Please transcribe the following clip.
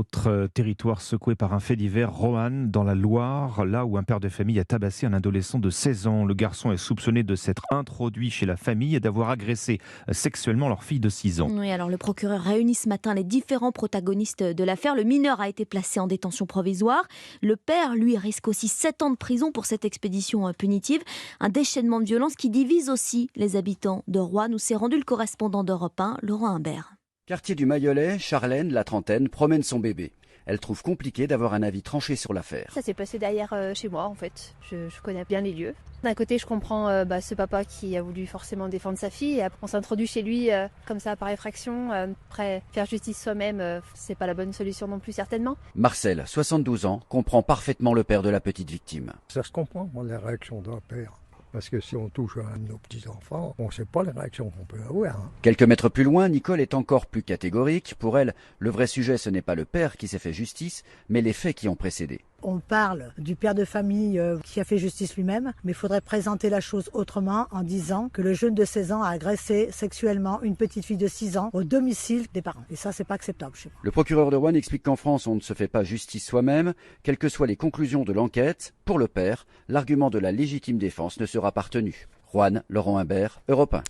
autre territoire secoué par un fait divers, Roanne, dans la Loire, là où un père de famille a tabassé un adolescent de 16 ans. Le garçon est soupçonné de s'être introduit chez la famille et d'avoir agressé sexuellement leur fille de 6 ans. Oui, alors le procureur réunit ce matin les différents protagonistes de l'affaire. Le mineur a été placé en détention provisoire. Le père, lui, risque aussi 7 ans de prison pour cette expédition punitive. Un déchaînement de violence qui divise aussi les habitants de Roanne, où s'est rendu le correspondant d'Europe 1, Laurent Humbert. Quartier du Mayolet, Charlène, la trentaine, promène son bébé. Elle trouve compliqué d'avoir un avis tranché sur l'affaire. Ça s'est passé derrière chez moi en fait. Je connais bien les lieux. D'un côté, je comprends ce papa qui a voulu forcément défendre sa fille. Et après, on s'introduit chez lui comme ça par effraction. Après, faire justice soi-même, c'est pas la bonne solution non plus certainement. Marcel, 72 ans, comprend parfaitement le père de la petite victime. Ça se comprend, la réaction d'un père. Parce que si on touche à un de nos petits-enfants, on ne sait pas les réactions qu'on peut avoir. Quelques mètres plus loin, Nicole est encore plus catégorique. Pour elle, le vrai sujet, ce n'est pas le père qui s'est fait justice, mais les faits qui ont précédé. On parle du père de famille qui a fait justice lui-même, mais il faudrait présenter la chose autrement en disant que le jeune de 16 ans a agressé sexuellement une petite fille de 6 ans au domicile des parents. Et ça, c'est pas acceptable chez moi. Le procureur de Roanne explique qu'en France, on ne se fait pas justice soi-même. Quelles que soient les conclusions de l'enquête, pour le père, l'argument de la légitime défense ne sera pas retenu. Roanne, Laurent Humbert, Europe 1.